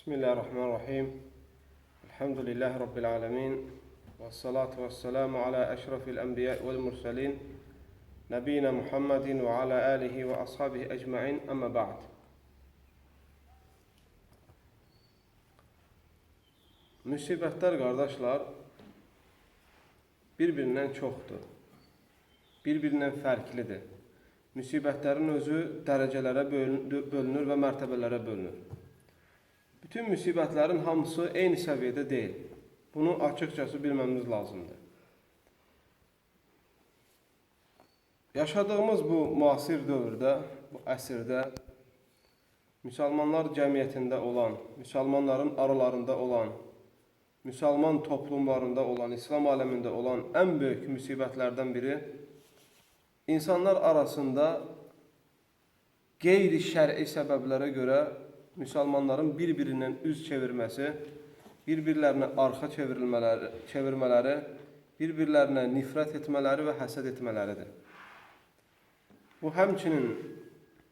Bismillahirrahmanirrahim. Elhamdülillahi Rabbil alemin. Ve salatu ve selamu ala eşrafil enbiya vel mursalin. Nebina Muhammedin ve ala alihi ve ashabihi ecma'in. Amma ba'd. Müsibətlər, qardaşlar, bir-birindən çoxdur. Bir-birindən fərqlidir. Müsibətlərin özü dərəcələrə bölünür və mərtəbələrə bölünür. Bütün müsibətlərin hamısı eyni səviyyədə deyil. Bunu açıqcası bilməmiz lazımdır. Yaşadığımız bu müasir dövrdə, bu əsrdə müsəlmanlar cəmiyyətində olan, müsəlmanların aralarında olan, müsəlman toplumlarında olan, İslam aləmində olan ən böyük müsibətlərdən biri insanlar arasında qeyri-şər'i səbəblərə görə müsəlmanların bir-birindən üz çevirməsi, bir-birlərinə arxa çevirmələri, bir-birlərinə nifrət etmələri və həsəd etmələridir. Bu, həmçinin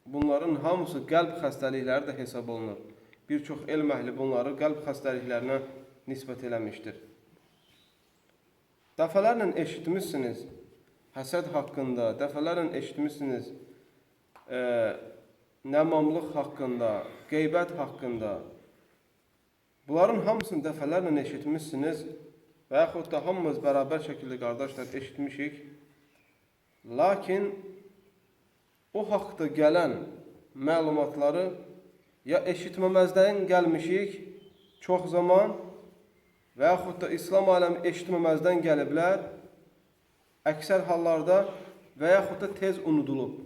bunların hamısı qəlb xəstəlikləri də hesab olunur. Bir çox elm əhli bunları qəlb xəstəliklərinə nisbət eləmişdir. Dəfələrlə eşitmişsiniz həsəd haqqında, dəfələrlə eşitmişsiniz nəmamlıq haqqında, qeybət haqqında. Bunların hamısını dəfələrlə eşitmişsiniz və yaxud da hamımız bərabər şəkildə, qardaşlar, eşitmişik. Lakin o haqda gələn məlumatları ya eşitməməzdən gəlmişik çox zaman və yaxud da İslam aləmi eşitməməzdən gəliblər, əksər hallarda və yaxud da tez unudulub.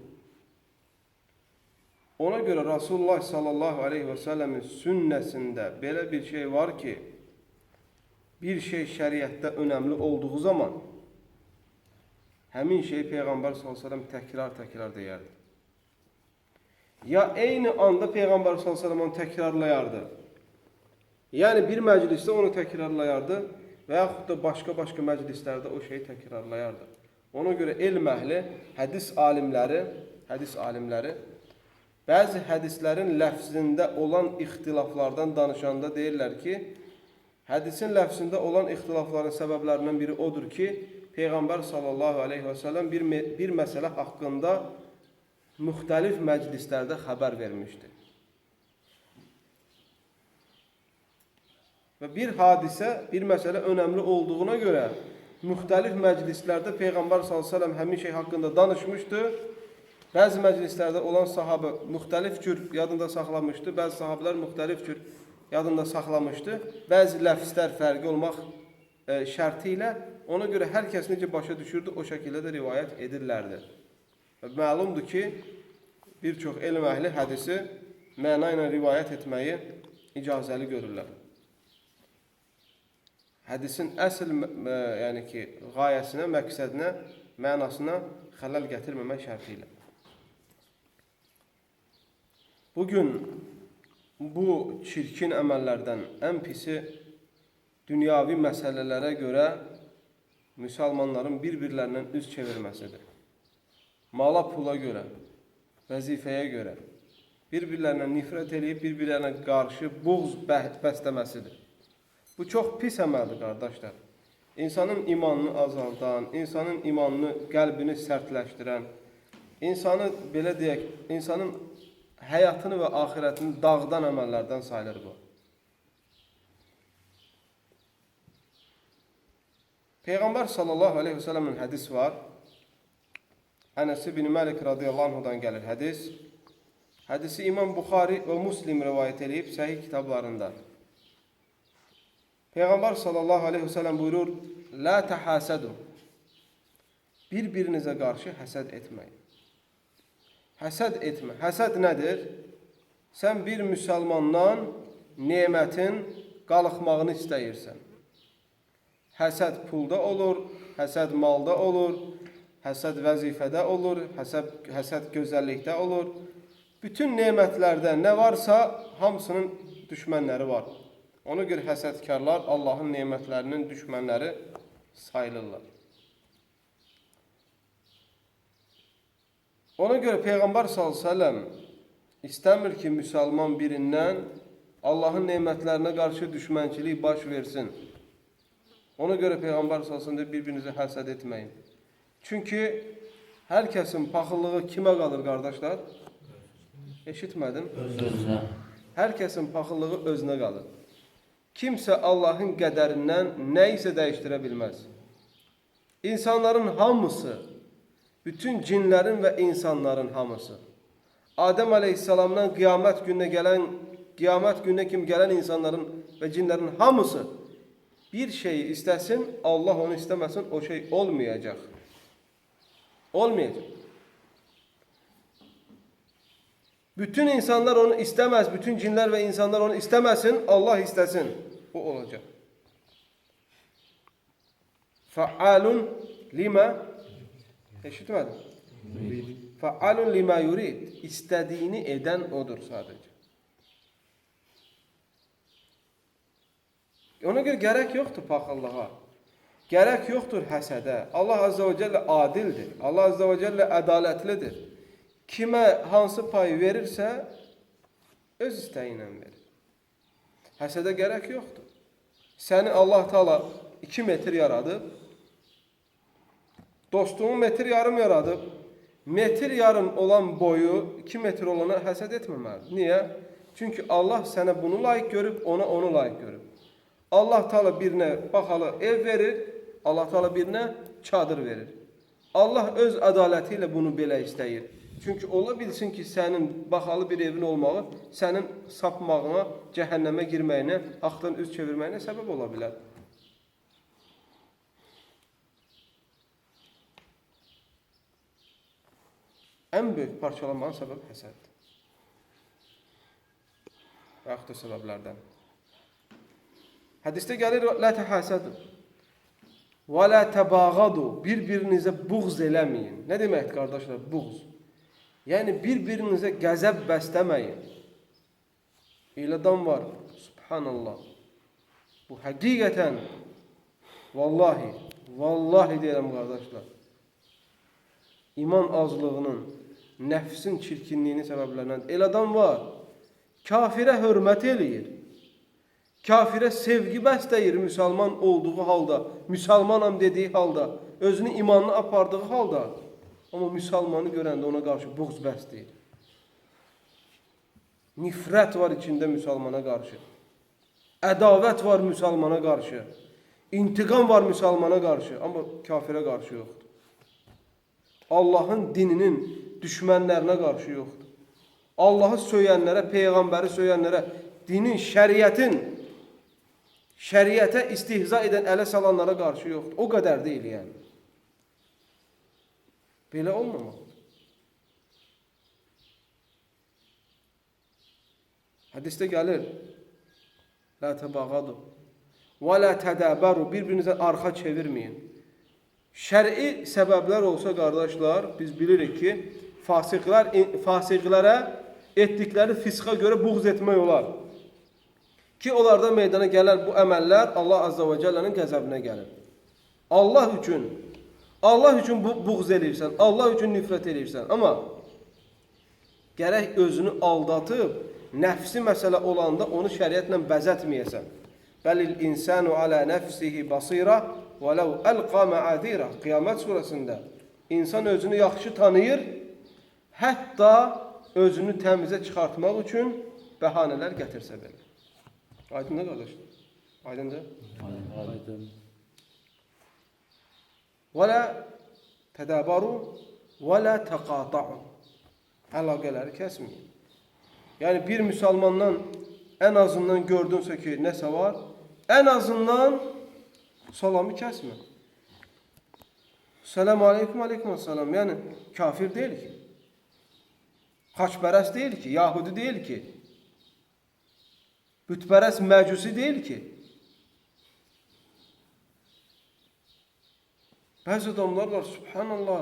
Ona görə Rasulullah sallallahu aleyhi və səlləmin sünnəsində belə bir şey var ki, bir şey şəriətdə önəmli olduğu zaman həmin şeyi Peyğəmbər sallallahu aleyhi və səlləm təkrar deyərdi. Ya eyni anda Peyğəmbər sallallahu aleyhi və səlləm onu təkrarlayardı. Yəni bir məclisdə onu təkrarlayardı və yaxud da başqa məclislərdə o şeyi təkrarlayardı. Ona görə elm əhli, hədis alimləri bəzi hədislərin ləfzində olan ixtilaflardan danışanda deyirlər ki, hədisin ləfzində olan ixtilafların səbəblərindən biri odur ki, Peyğəmbər sallallahu aleyhi və səlləm bir məsələ haqqında müxtəlif məclislərdə xəbər vermişdi. Və bir hadisə, bir məsələ önəmli olduğuna görə müxtəlif məclislərdə Peyğəmbər sallallahu aleyhi və səlləm həmin şey haqqında danışmışdı. Bəzi məclislərdə olan sahabə müxtəlif cür yadında saxlamışdı, bəzi sahabələr müxtəlif cür yadında saxlamışdı. Bəzi ləfzlər fərqi olmaq şərti ilə ona görə hər kəs necə başa düşürdü, o şəkildə də rivayət edirlərdi. Məlumdur ki, bir çox elm əhli hədisi məna ilə rivayət etməyi icazəli görürlər. Hədisin əsl qayəsinə, məqsədinə, mənasına xələl gətirməmək şərti ilə. Bugün bu çirkin əməllərdən ən pisi dünyavi məsələlərə görə müsəlmanların bir-birlərindən üz çevirməsidir. Mala pula görə, vəzifəyə görə bir-birlərinə nifrət edib, bir-birlərinə qarşı buğz bəsləməsidir. Bu çox pis əməldir, qardaşlar. İnsanın imanını azaldan, insanın imanını, qəlbini sərtləşdirən, insanın həyatını və axirətini dağıdan əməllərdən sayılır bu. Peyğəmbər sallallahu aleyhi və səlləmin hədis var. Ənəs ibn Məlik radiyallahu anhudan gəlir hədis. Hədisi İmam Buxari və Muslim rivayət edib səhih kitablarında. Peyğəmbər sallallahu aleyhi və səlləm buyurur: "La təhəsədu." Bir-birinizə qarşı həsəd etməyin. Həsəd etmə. Həsəd nədir? Sən bir müsəlmandan nemətin qalxmağını istəyirsən. Həsəd pulda olur, həsəd malda olur, həsəd vəzifədə olur, həsəd gözəllikdə olur. Bütün nemətlərdə nə varsa hamısının düşmənləri var. Ona görə həsədkarlar Allahın nemətlərinin düşmənləri sayılırlar. Ona görə Peyğəmbər sallallahu əleyhi və səlləm istəmir ki, müsəlman birindən Allah'ın nemətlərinə qarşı düşmənçilik baş versin. Ona görə Peyğəmbər sallallahu bir-birinizi həsəd etməyin. Çünki hər kəsin paxıllığı kimə qalır qardaşlar? Eşitmədim. Özünə. Hər kəsin paxıllığı özünə qalır. Kimsə Allahın qədərindən nə isə dəyişdirə bilməz. İnsanların hamısı, bütün cinlərin və insanların hamısı, Adəm əleyhissalamdan qiyamət gününə kimi gələn insanların və cinlərin hamısı bir şeyi istəsin, Allah onu istəməsin, o şey olmayacaq. Olmayacaq. Bütün insanlar onu istəməz, bütün cinlər və insanlar onu istəməsin, Allah istəsin. O olacaq. Fəalun limə eşitmədim. Fəalun limə yurid. İstədiyini edən odur sadəcə. Ona görə gərək yoxdur paxıllığa. Gərək yoxdur həsədə. Allah Azze və Cəllə adildir. Allah Azze və Cəllə ədalətlidir. Kimə hansı pay verirsə, öz istəyi ilə verir. Həsədə gərək yoxdur. Səni Allah Teala 2 metr yaradıb, dostumu metr yarım yaradıb, metr yarım olan boyu 2 metr olana həsəd etməməlidir. Niyə? Çünki Allah sənə bunu layiq görüb, ona onu layiq görüb. Allah Teala birinə baxalı ev verir, Allah Teala birinə çadır verir. Allah öz ədaləti ilə bunu belə istəyir. Çünki ola bilsin ki, sənin baxalı bir evin olmağı sənin sapmağına, cəhənnəmə girməyinə, haqdan üz çevirməyinə səbəb ola bilər. Ən böyük parçalanmanın səbəbi həsəddir. Və yaxud da səbəblərdən. Hədisdə gəlir, lə təhəsədu və lə təbağadu, bir-birinizə buğz eləməyin. Nə deməkdir, qardaşlar, buğz? Yəni, bir-birinizə qəzəb bəsləməyin. Elə adam var, subhanallah. Bu həqiqətən, vallahi deyirəm, qardaşlar, iman azlığının, nəfsin çirkinliyinin səbəblərindən. Elə adam var, kafirə hörmət eləyir. Kafirə sevgi bəsləyir müsəlman olduğu halda, müsəlmanam dediyi halda, özünü imanına apardığı halda. Amma müsəlmanı görəndə ona qarşı buğz bəsləyir. Nifrət var içində müsəlmana qarşı. Ədavət var müsəlmana qarşı. İntiqam var müsəlmana qarşı. Amma kafirə qarşı yoxdur. Allahın dininin düşmənlərinə qarşı yoxdur. Allahı söyənlərə, Peyğəmbəri söyənlərə, dinin, şəriətə istihza edən, ələ salanlara qarşı yoxdur. O qədər deyil yəni. Belə olmamalıdır. Hədisdə gəlir, lə təbağadu və lə tədəbəru, bir-birinizə arxa çevirməyin. Şəri səbəblər olsa, qardaşlar, biz bilirik ki, fasiqlərə etdikləri fisqa görə buğz etmək olar. Ki, onlarda meydana gələr bu əməllər Allah Azza və Cəllənin qəzəbinə gəlir. Allah üçün buğz eləyirsən, Allah üçün nifrət eləyirsən. Amma gərək özünü aldatıb, nəfsi məsələ olanda onu şəriətlə bəzətməyəsən. Bəlil insanu alə nəfsihi basira və ləv əlqa məadira. Qiyamət surəsində insan özünü yaxşı tanıyır, hətta özünü təmizə çıxartmaq üçün bəhanələr gətirsə belə. Aydın da qardaşlar? Aydın da? Aydın. Və lə tədəbaru və lə təqata'u. Əlaqələri kəsməyin. Yəni, bir müsəlmandan ən azından gördünsə ki, nəsə var, ən azından salamı kəsmə. Selamu aleykum, aleykum assalam. Yəni, kafir deyil ki. Xaçpərəst deyil ki, Yahudi deyil ki. Bütpərəst məcusi deyil ki. Bəzi adamlar var, subhanallah,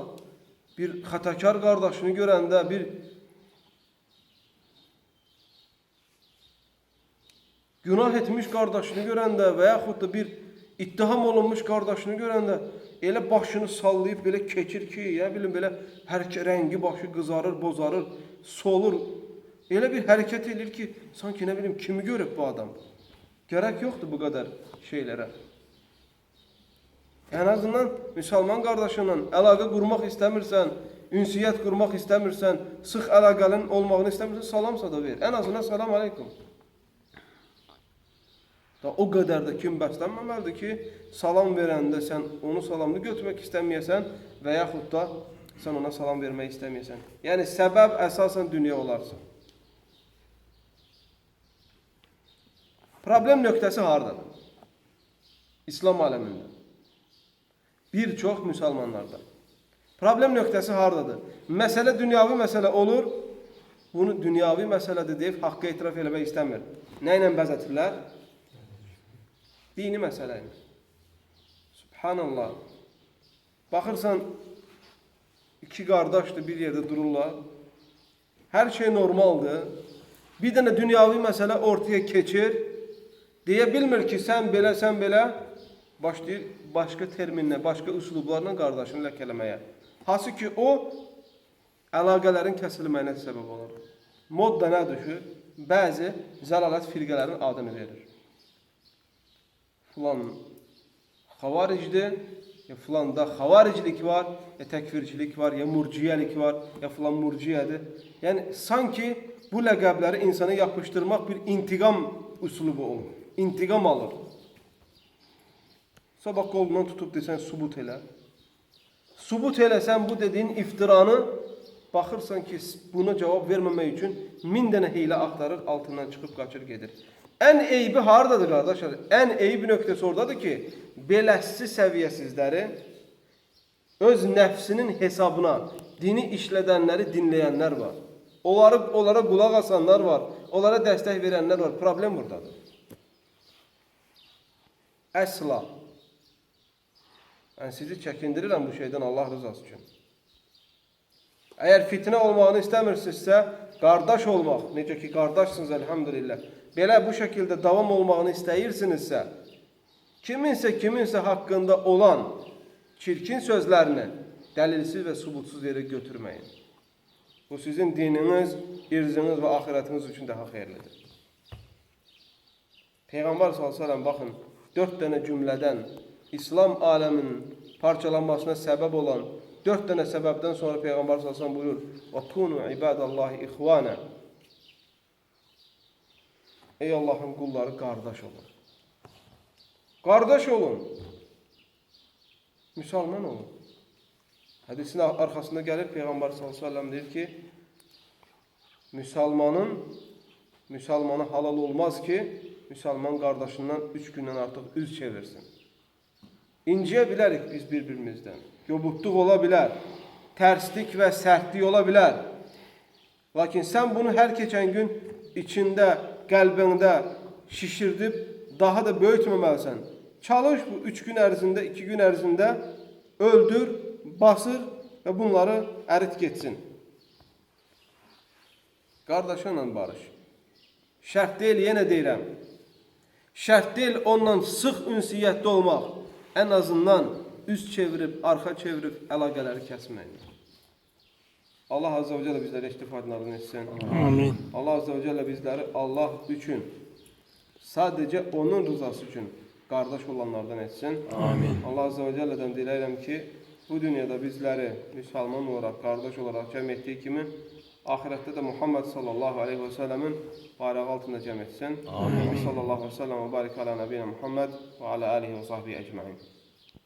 bir xətəkar qardaşını görəndə, bir günah etmiş qardaşını görəndə və yaxud da bir ittiham olunmuş qardaşını görəndə elə başını sallayıb belə keçir ki, ya bilim belə hər rəngi başı qızarır, bozarır, solur, Elə bir hərəkət edir ki, sanki nə bilim kimi görüb bu adam. Gerek yoktu bu kadar şeylere. En azından Müslüman kardeşinle əlaqə qurmaq istəmirsən, ünsiyyət qurmaq istəmirsən, sıx əlaqənin olmağını istəmirsən, salamsa da ver. En azından salam aleykum. Da o kadar da kim bəslənməməlidir ki, salam verəndə sən onu salamını götürmək istəməyəsən və yaxud da sən ona salam vermək istəməyəsən. Yəni səbəb əsasən dünya olarsa. Problem nöqtəsi hardadır? İslam aləmində. Bir çox müsəlmanlarda. Problem nöqtəsi hardadır? Məsələ dünyavi məsələ olur. Bunu dünyavi məsələdir deyib haqqı etiraf eləmək istəmir. Nə ilə bəzətirlər? Dini məsələ ilə. Subhanallah. Baxırsan, iki qardaşdır bir yerdə dururlar. Hər şey normaldır. Bir dənə dünyavi məsələ ortaya keçir. Deyə bilmir ki, sən belə, başlayır başqa terminlə, başqa üslublarla qardaşını ləkələməyə. Hası ki, o, əlaqələrin kəsilməyinə səbəb olur. Modda nə düşür? Bəzi zəlalət firqələrin adını verir. Filan xavaricdir, ya filanda xavaricilik var, ya təkfircilik var, ya murciyəlik var, ya filan murciyədir. Yəni, sanki bu ləqəbləri insana yapışdırmaq bir intiqam üslubu olur. İntiqam alır. Sabah qolundan tutub desən, subut elə. Subut eləsən bu dediyin iftiranı, baxırsan ki, buna cavab verməmək üçün 1000 dənə heylə axtarır, altından çıxıb qaçır gedir. Ən eybi haradadır qardaşlar? Ən eybi nöqtəsi oradadır ki, beləsi səviyyəsizləri öz nəfsinin hesabına dini işlədənləri dinləyənlər var. Onlara qulaq asanlar var. Onlara dəstək verənlər var. Problem buradadır. Əsla. Yəni, sizi çəkindirirəm bu şeydən Allah rızası üçün. Əgər fitnə olmağını istəmirsinizsə, qardaş olmaq, necə ki qardaşsınız elhamdülillah, belə bu şəkildə davam olmağını istəyirsinizsə, kiminsə haqqında olan çirkin sözlərini dəlilsiz və subutsuz yerə götürməyin. Bu sizin dininiz, irziniz və axirətiniz üçün daha xeyirlidir. Peyğəmbər s.ə.v baxın, 4 dənə cümlədən İslam aləminin parçalanmasına səbəb olan 4 dənə səbəbdən sonra Peyğəmbər s.ə.v buyurur: "Və kunu ibadallahi ixvanə." Ey Allahın qulları, qardaş olun. Qardaş olun. Müsəlman olun. Hədisin arxasında gəlir Peyğəmbər s.ə.v deyir ki, Müsəlmana halal olmaz ki, Müsəlman qardaşından 3 gündən artıq üz çevirsin. İnciyə bilərik biz bir-birimizdən. Yobudluq ola bilər. Tərslik və sərtlik ola bilər. Lakin sən bunu hər keçən gün içində, qəlbində şişirdib daha da böyütməməlisən. Çalış bu 3 gün ərzində, 2 gün ərzində öldür, basır və bunları ərit getsin. Qardaşınla barış. Şərt deyil, yenə deyirəm. Şərt deyil onunla sıx ünsiyyətdə olmaq. Ən azından üz çevirib, arxa çevirib əlaqələri kəsməyin. Allah Azze ve Celle bizləri istifadlarını etsin. Amin. Allah Azze ve Celle bizləri Allah üçün, sadəcə onun rızası üçün qardaş olanlardan etsin. Amin. Allah Azze ve Celle'dən diləyirəm ki, bu dünyada bizləri müsəlman olaraq, qardaş olaraq cəm etdiyi kimi, ahirətdə də Muhammed sallallahu aleyhi ve sellemin bayrağı altında cəm etsin. Amin. Sallallahu aleyhi ve sellem ve barik ala nebine Muhammed ve ala alihi ve sahbihi ecmaîn.